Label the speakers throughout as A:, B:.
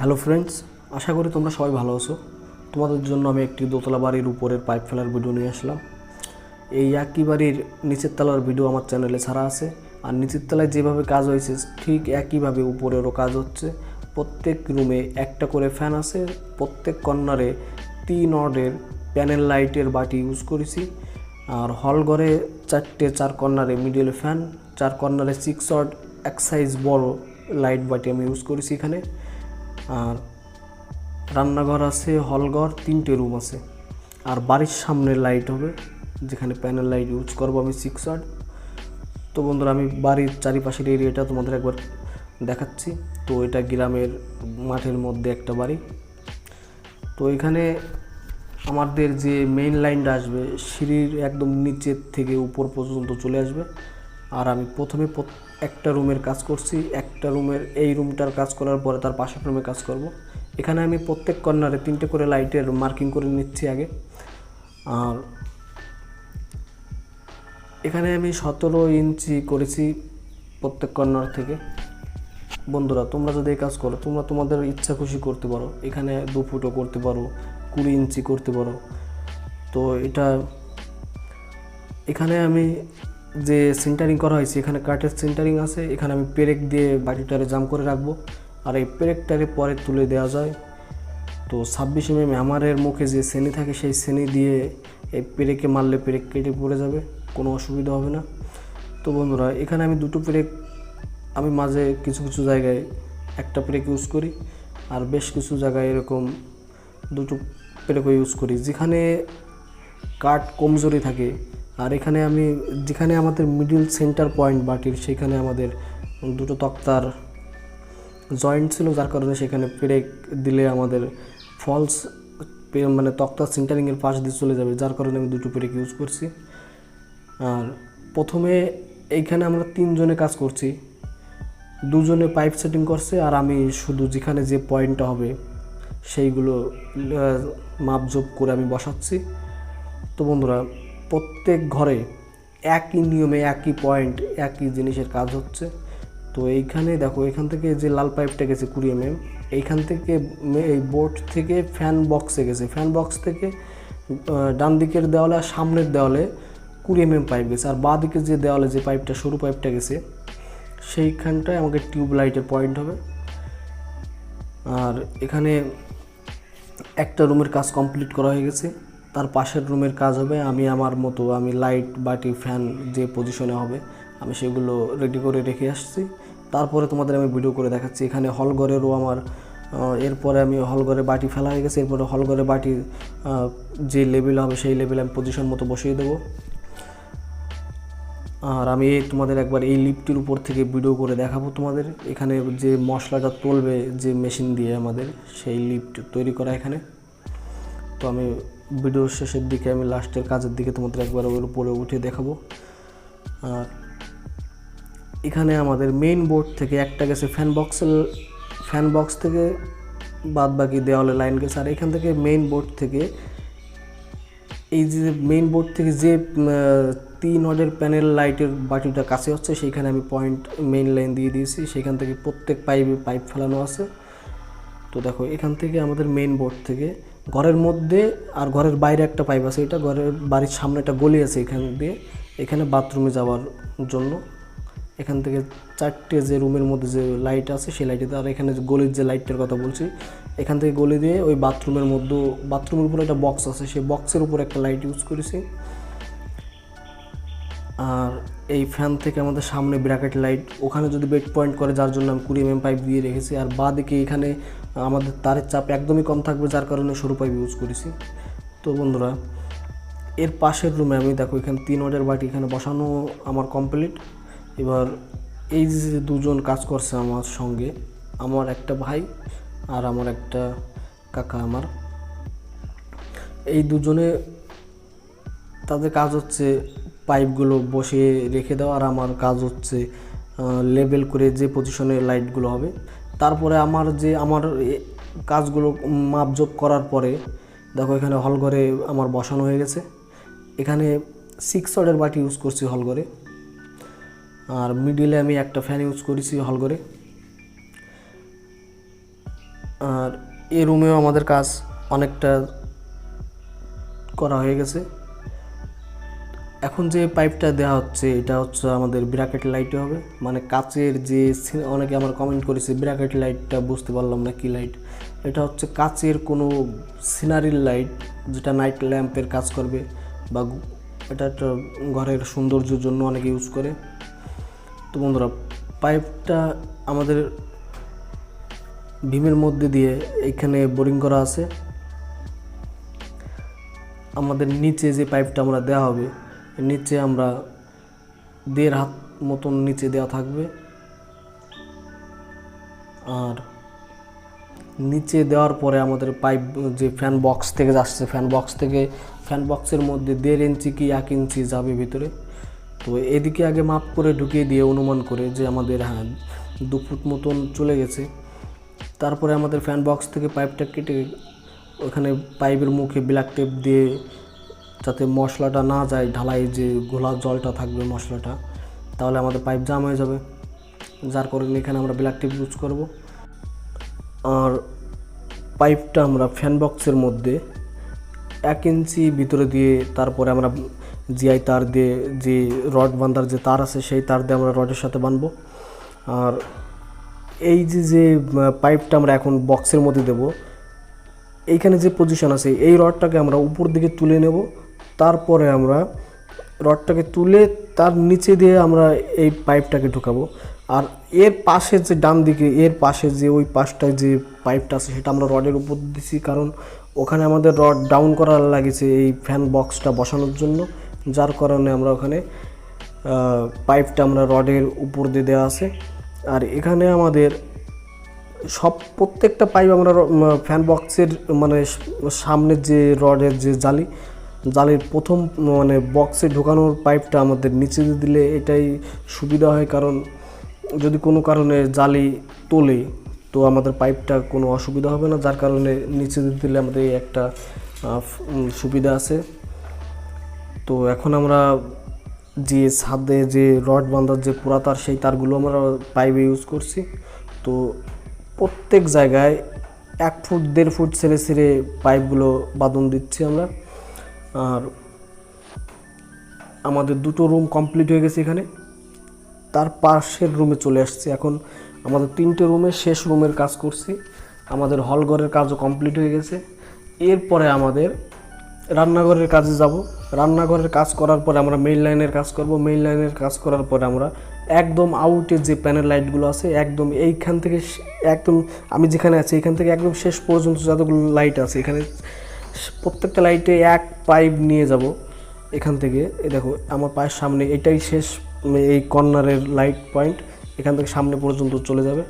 A: Hello friends, আশা করি তোমরা সবাই ভালো আছো। তোমাদের জন্য আমি একটি দোতলা বাড়ির উপরের পাইপ ফেলার ভিডিও নিয়ে আসলাম। এই একই বাড়ির নিচের তলার ভিডিও আমার চ্যানেলে ছাড়া আছে, আর নিচের তলায় যেভাবে কাজ হয়েছে ঠিক একইভাবে উপরেরও কাজ হচ্ছে। প্রত্যেক রুমে একটা করে ফ্যান আছে, প্রত্যেক কর্নারে 3 অর্ডের প্যানেল লাইটের বাটি ইউজ করেছি। আর হল ঘরে 4 কর্নারে মিডল ফ্যান, 4 কর্নারে 6 অর্ড এক সাইজ বড় লাইট বাটি আমি ইউজ করেছি এখানে। আর রান্নাঘর আছে, হলঘর, 3টে রুম আছে। আর বাড়ির সামনে লাইট হবে, যেখানে প্যানেল লাইট ইউজ করবো আমি 6 ওয়াট। তো বন্ধুরা, আমি বাড়ির চারিপাশের এরিয়াটা তোমাদের একবার দেখাচ্ছি। তো এটা গ্রামের মাঠের মধ্যে একটা বাড়ি। তো এখানে আমাদের যে মেইন লাইনটা আসবে সিঁড়ির একদম নিচের থেকে উপর পর্যন্ত চলে আসবে। আর আমি প্রথমে একটা রুমের কাজ করছি, একটা রুমের এই রুমটার কাজ করার পরে তার পাশের রুমে কাজ করব। এখানে আমি প্রত্যেক কর্নারে 3টে করে লাইটের মার্কিং করে নিচ্ছি আগে। আর এখানে আমি 17 ইঞ্চি করেছি প্রত্যেক কর্নার থেকে। বন্ধুরা, তোমরা যদি এই কাজ করো, তোমরা তোমাদের ইচ্ছা খুশি করতে পারো। এখানে 2 ফুটও করতে পারো, 20 ইঞ্চি করতে পারো। তো এখানে আমি যে সেন্টারিং করা হয়েছে, এখানে কাঠের সেন্টারিং আছে। এখানে আমি পেরেক দিয়ে বাটিটারে জাম করে রাখবো, আর এই পেরেকটারে পরে তুলে দেওয়া যায়। তো 26 mm আমারের মুখে যে শ্রেণী থাকে, সেই শ্রেণী দিয়ে এই পেরেকে মারলে পেরেক কেটে পড়ে যাবে, কোনো অসুবিধা হবে না। তো বন্ধুরা, এখানে আমি 2টো পেরেক, আমি মাঝে কিছু কিছু জায়গায় একটা পেরেক ইউজ করি, আর বেশ কিছু জায়গায় এরকম 2টো পেরেকও ইউজ করি, যেখানে কাঠ কমজোরি থাকে। আর এখানে আমি যেখানে আমাদের মিডল সেন্টার পয়েন্ট বাটির, সেখানে আমাদের 2টো তক্তার জয়েন্ট ছিল, যার কারণে সেখানে পেরেক দিলে আমাদের ফলস মানে তক্তার সেন্টারিংয়ের পাশ দিয়ে চলে যাবে, যার কারণে আমি 2টো পেরেক ইউজ করছি। আর প্রথমে এইখানে আমরা 3 জনে কাজ করছি, 2 জনে পাইপ সেটিং করছে, আর আমি শুধু যেখানে যে পয়েন্টটা হবে সেইগুলো মাপজোপ করে আমি বসাচ্ছি। তো বন্ধুরা, প্রত্যেক ঘরে একই নিয়মে, একই পয়েন্ট, একই জিনিসের কাজ হচ্ছে। তো এইখানে দেখো, এখান থেকে যে লাল পাইপটা গেছে 20 mm, এইখান থেকে এই বোর্ড থেকে ফ্যান বক্সে গেছে, ফ্যান বক্স থেকে ডান দিকের দেওয়ালে আর সামনের দেওয়ালে 20 mm পাইপ গেছে। আর বাঁ দিকে যে দেওয়ালে যে পাইপটা, সরু পাইপটা গেছে, সেইখানটায় আমাকে টিউব লাইটের পয়েন্ট হবে। আর এখানে একটা রুমের কাজ কমপ্লিট করা হয়ে গেছে, তার পাশের রুমের কাজ হবে। আমি আমার মতো আমি লাইট বাটি ফ্যান যে পজিশনে হবে আমি সেগুলো রেডি করে রেখে আসছি। তারপরে তোমাদের আমি ভিডিও করে দেখাচ্ছি। এখানে হলঘরেরও আমার এরপরে আমি হলঘরে বাটি ফেলা হয়ে গেছে। এরপরে হলঘরে বাটি যে লেভেল হবে সেই লেভেলে আমি পজিশন মতো বসিয়ে দেবো। আর আমি তোমাদের একবার এই লিফটের উপর থেকে ভিডিও করে দেখাবো তোমাদের। এখানে যে মশলাটা তুলবে যে মেশিন দিয়ে আমাদের, সেই লিফট তৈরি করা এখানে। তো আমি ভিডিওর শেষের দিকে, আমি লাস্টের কাজের দিকে তোমাদের একবার ওর উপরে উঠে দেখাবো। আর এখানে আমাদের মেইন বোর্ড থেকে একটা গেছে ফ্যান বক্স থেকে বাদ বাকি দেওয়ালে লাইন গেছে। আর এখান থেকে মেইন বোর্ড থেকে এই যে মেইন বোর্ড থেকে যে 3 ওয়াটের প্যানেল লাইটের বাটিটা কাছে হচ্ছে, সেইখানে আমি পয়েন্ট মেইন লাইন দিয়ে দিয়েছি। সেখান থেকে প্রত্যেক পাইপ ফেলানো আছে। তো দেখো, এখান থেকে আমাদের মেইন বোর্ড থেকে ঘরের মধ্যে আর ঘরের বাইরে একটা পাইপ আছে। এটা ঘরের বাড়ির সামনে একটা গলি আছে, এখান দিয়ে এখানে বাথরুমে যাওয়ার জন্য। এখান থেকে 4টে যে রুমের মধ্যে যে লাইট আছে সেই লাইটে, আর এখানে যে গলির যে লাইটটার কথা বলছি, এখান থেকে গলি দিয়ে ওই বাথরুমের মধ্যে, বাথরুমের উপরে একটা বক্স আছে, সেই বক্সের উপর একটা লাইট ইউজ করেছি। আর এই ফ্যান থেকে আমাদের সামনে ব্র্যাকেট লাইট, ওখানে যদি বেড পয়েন্ট করে, যার জন্য আমি 20 mm পাইপ দিয়ে রেখেছি। আর বাঁ দিকে এখানে আমাদের তারের চাপ একদমই কম থাকবে, যার কারণে সরু পাইপ ইউজ করেছি। তো বন্ধুরা, এর পাশের রুমে আমি দেখো, এখানে 3 ওয়াটের বাটি এখানে বসানো আমার কমপ্লিট। এবার এই যে 2 জন কাজ করছে আমার সঙ্গে, আমার একটা ভাই আর আমার একটা কাকা, আমার এই 2 জনে তাদের কাজ হচ্ছে পাইপগুলো বসিয়ে রেখে দেওয়া, আর আমার কাজ হচ্ছে লেবেল করে যে পজিশনে লাইটগুলো হবে। তারপরে আমার কাজগুলো মাপজোপ করার পরে দেখো, এখানে হলঘরে আমার বসানো হয়ে গেছে। এখানে 6 ওয়াটের বাটি ইউজ করছি হলঘরে, আর মিডিলে আমি একটা ফ্যান ইউজ করেছি হলঘরে। আর এই রুমেও আমাদের কাজ অনেকটা করা হয়ে গেছে। এখন যে পাইপটা দেওয়া হচ্ছে এটা হচ্ছে আমাদের ব্র্যাকেট লাইটে হবে, মানে কাচের যে, অনেকে আমার কমেন্ট করেছে ব্র্যাকেট লাইটটা বুঝতে পারলাম না কী লাইট। এটা হচ্ছে কাচের কোনো সিনারির লাইট, যেটা নাইট ল্যাম্পের কাজ করবে, বা এটা একটা ঘরের সৌন্দর্যের জন্য অনেকে ইউজ করে। তো বন্ধুরা, পাইপটা আমাদের ভীমের মধ্যে দিয়ে এখানে বোরিং করা আছে। আমাদের নিচে যে পাইপটা আমরা দেওয়া হবে, নিচে আমরা 1.5 হাত মতন নিচে দেওয়া থাকবে। আর নিচে দেওয়ার পরে আমাদের পাইপ যে ফ্যান বক্স থেকে আসছে, ফ্যান বক্সের মধ্যে 1.5 ইঞ্চি কি 1 ইঞ্চি যাবে ভিতরে। তো এদিকে আগে মাপ করে ঢুকিয়ে দিয়ে অনুমান করে যে আমাদের 2 ফুট মতন চলে গেছে। তারপরে আমাদের ফ্যান বক্স থেকে পাইপটা কেটে ওখানে পাইপের মুখে ব্ল্যাক টেপ দিয়ে, যাতে মশলাটা না যায়, ঢালাই যে ঘোলা জলটা থাকবে মশলাটা, তাহলে আমাদের পাইপ জাম হয়ে যাবে, যার কারণে এখানে আমরা ব্ল্যাক টেপ ইউজ করব। আর পাইপটা আমরা ফ্যান বক্সের মধ্যে 1 ইঞ্চি ভিতরে দিয়ে, তারপরে আমরা জিআই তার দিয়ে, যে রড বাঁধার যে তার আছে সেই তার দিয়ে আমরা রডের সাথে বাঁধবো। আর এই যে পাইপটা আমরা এখন বক্সের মধ্যে দেব, এইখানে যে পজিশন আছে এই রডটাকে আমরা উপর দিকে তুলে নেব। তারপরে আমরা রডটাকে তুলে তার নিচে দিয়ে আমরা এই পাইপটাকে ঢুকাবো। আর এর পাশে যে ডান দিকে, এর পাশে যে ওই পাশটায় যে পাইপটা আছে সেটা আমরা রডের উপর দিছি, কারণ ওখানে আমাদের রড ডাউন করার লাগেছে এই ফ্যান বক্সটা বসানোর জন্য, যার কারণে আমরা ওখানে পাইপটা আমরা রডের উপর দিয়ে দেওয়া আছে। আর এখানে আমাদের প্রত্যেকটা পাইপ আমরা ফ্যান বক্সের মানে সামনের যে রডের যে জালির প্রথম মানে বক্সে ঢোকানোর পাইপটা আমাদের নিচে দিলে এটাই সুবিধা হয়, কারণ যদি কোনো কারণে জালি তোলে তো আমাদের পাইপটা কোনো অসুবিধা হবে না, যার কারণে নিচে দিলে আমাদের একটা সুবিধা আছে। তো এখন আমরা যে ছাদে যে রড বাঁধার যে পুরা তার, সেই তারগুলো আমরা পাইপে ইউজ করছি। তো প্রত্যেক জায়গায় 1 ফুট 1.5 ফুট ছেড়ে পাইপগুলো বাঁধন দিচ্ছি আমরা। আর আমাদের 2টো রুম কমপ্লিট হয়ে গেছে এখানে, তার পাশের রুমে চলে আসছে। এখন আমাদের 3টে রুমে শেষ রুমের কাজ করছি, আমাদের হলঘরের কাজও কমপ্লিট হয়ে গেছে। এরপরে আমাদের রান্নাঘরের কাজে যাব। রান্নাঘরের কাজ করার পরে আমরা মেইন লাইনের কাজ করব। মেইন লাইনের কাজ করার পরে আমরা একদম আউটে যে প্যানেল লাইটগুলো আছে, একদম এইখান থেকে একদম আমি যেখানে আছি এখান থেকে একদম শেষ পর্যন্ত যতগুলো লাইট আছে এখানে প্রত্যেকটা লাইটে 1 পাইপ নিয়ে যাব এখান থেকে। এই দেখো আমার পায়ের সামনে এটাই শেষ, এই কর্নারের লাইট পয়েন্ট, এখান থেকে সামনে পর্যন্ত চলে যাবে।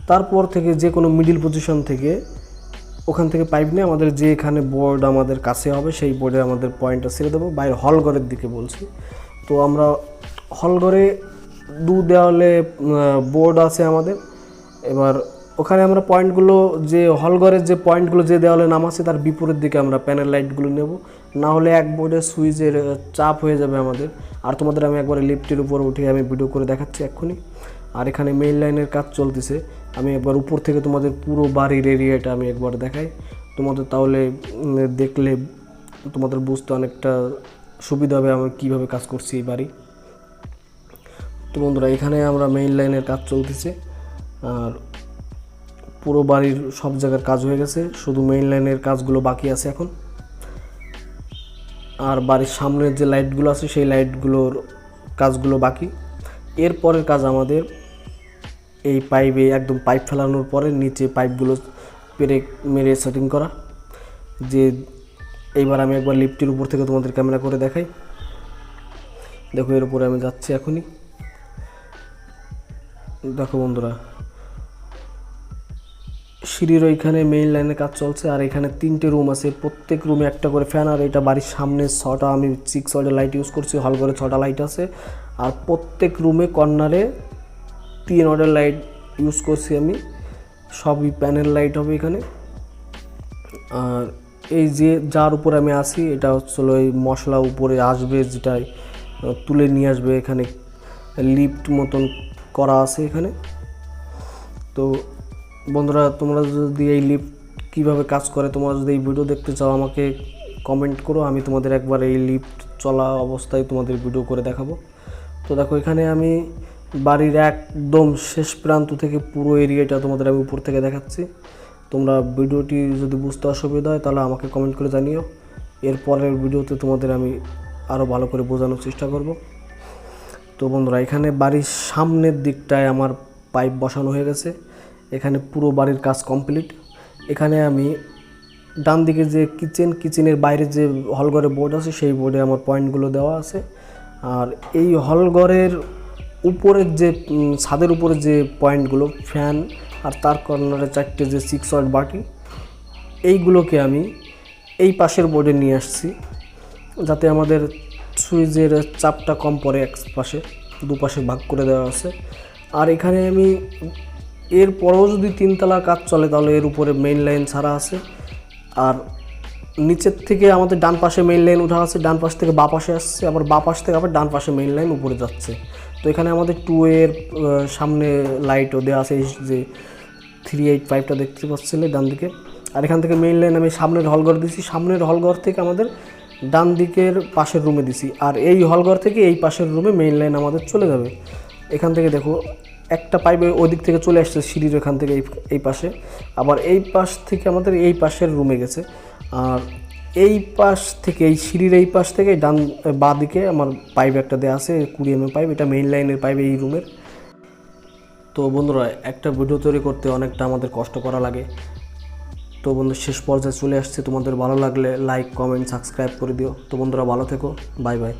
A: তারপর থেকে যে কোনো মিডিল পজিশন থেকে ওখান থেকে পাইপ নিয়ে আমাদের যে এখানে বোর্ড আমাদের কাছে হবে সেই বোর্ডে আমাদের পয়েন্টটা ছেড়ে দেবো। বাইরে হলঘরের দিকে বলছি। তো আমরা হলঘরে 2 দেওয়ালে বোর্ড আছে আমাদের। এবার ওখানে আমরা পয়েন্টগুলো, যে হলঘরের যে পয়েন্টগুলো যে দেওয়ালে নাম আছে তার বিপরীত দিকে আমরা প্যানেল লাইটগুলো নেব, না হলে এক বোর্ডে সুইচের চাপ হয়ে যাবে আমাদের। আর তোমাদের আমি একবারে লিফটের উপর উঠে আমি ভিডিও করে দেখাচ্ছি এক্ষুনি। আর এখানে মেইন লাইনের কাজ চলতেছে, আমি একবার উপর থেকে তোমাদের পুরো বাড়ির এরিয়াটা আমি একবার দেখাই তোমাদের, তাহলে দেখলে তোমাদের বুঝতে অনেকটা সুবিধা হবে আমি কীভাবে কাজ করছি এই বাড়ি। তো বন্ধুরা, এখানে আমরা মেইন লাইনের কাজ চলতেছে, আর পুরো বাড়ির সব জায়গার কাজ হয়ে গেছে, শুধু মেইন লাইনের কাজগুলো বাকি আছে এখন। আর বাড়ির সামনের যে লাইটগুলো আছে সেই লাইটগুলোর কাজগুলো বাকি। এরপরের কাজ আমাদের এই পাইপে একদম পাইপ ফেলানোর পরে নিচে পাইপগুলো পেরেক মেরে সেটিং করা। যে এইবার আমি একবার লিফটের উপর থেকে তোমাদের ক্যামেরা করে দেখাই। দেখো এর উপরে আমি যাচ্ছি এখনই। দেখো বন্ধুরা, সিঁড়ির ওইখানে মেইন লাইনে কাজ চলছে। আর এখানে 3টে রুম আছে, প্রত্যেক রুমে একটা করে ফ্যান। আর এটা বাড়ির সামনে 6টা আমি 6 ওয়াটের লাইট ইউজ করছি, হল ঘরে 6টা লাইট আছে। আর প্রত্যেক রুমে কর্নারে 3 ওয়াটের লাইট ইউজ করছি আমি, সবই প্যানেল লাইট হবে এখানে। আর এই যে যার উপরে আমি আসি এটা হচ্ছিল এই মশলা উপরে আসবে, যেটা তুলে নিয়ে আসবে, এখানে লিফট মতন করা আছে এখানে। তো বন্ধুরা, তোমরা যদি এই লিফট কীভাবে কাজ করে তোমরা যদি এই ভিডিও দেখতে চাও আমাকে কমেন্ট করো, আমি তোমাদের একবার এই লিফট চলা অবস্থায় তোমাদের ভিডিও করে দেখাবো। তো দেখো, এখানে আমি বাড়ির একদম শেষ প্রান্ত থেকে পুরো এরিয়াটা তোমাদের আমি উপর থেকে দেখাচ্ছি। তোমরা ভিডিওটি যদি বুঝতে অসুবিধা হয় তাহলে আমাকে কমেন্ট করে জানিও, এর পরের ভিডিওতে তোমাদের আমি আরও ভালো করে বোঝানোর চেষ্টা করব। তো বন্ধুরা, এখানে বাড়ির সামনের দিকটায় আমার পাইপ বসানো হয়ে গেছে, এখানে পুরো বাড়ির কাজ কমপ্লিট। এখানে আমি ডান দিকে যে কিচেনের বাইরে যে হলঘরের বোর্ড আছে সেই বোর্ডে আমার পয়েন্টগুলো দেওয়া আছে। আর এই হলঘরের উপরের যে ছাদের উপরে যে পয়েন্টগুলো, ফ্যান আর তার কর্নারে 4টে যে 6 ওয়াট বাটি, এইগুলোকে আমি এই পাশের বোর্ডে নিয়ে আসছি যাতে আমাদের সুইচের চাপটা কম পড়ে। এক পাশে দুপাশে ভাগ করে দেওয়া আছে। আর এখানে আমি এরপরেও যদি 3তলা কাজ চলে তাহলে এর উপরে মেইন লাইন ছাড়া আছে। আর নিচের থেকে আমাদের ডান পাশে মেইন লাইন উঠা আছে, ডান পাশ থেকে বাঁ পাশে আসছে, আবার বাঁ পাশ থেকে আবার ডান পাশে মেইন লাইন উপরে যাচ্ছে। তো এখানে আমাদের 2 এর সামনে লাইটও দেওয়া আছে, এই যে 385টা দেখতে পাচ্ছিলে ডান দিকে। আর এখান থেকে মেইন লাইন আমি সামনের হলঘর দিছি, সামনের হলঘর থেকে আমাদের ডান দিকের পাশের রুমে দিছি। আর এই হলঘর থেকে এই পাশের রুমে মেইন লাইন আমাদের চলে যাবে। এখান থেকে দেখো একটা পাইপ ওই দিক থেকে চলে আসছে সিঁড়ির এখান থেকে এই পাশে, আবার এই পাশ থেকে আমাদের এই পাশের রুমে গেছে। আর এই পাশ থেকে এই সিঁড়ির এই পাশ থেকে ডান বাঁ দিকে আমার পাইপ একটা দেওয়া আছে 20 mm পাইপ, এটা মেইন লাইনের পাইপ এই রুমের। তো বন্ধুরা, একটা ভিডিও তৈরি করতে অনেকটা আমাদের কষ্ট করা লাগে। তো বন্ধু, শেষ পর্যায়ে চলে আসছে, তোমাদের ভালো লাগলে লাইক কমেন্ট সাবস্ক্রাইব করে দিও। তো বন্ধুরা, ভালো থেকো, বাই বাই।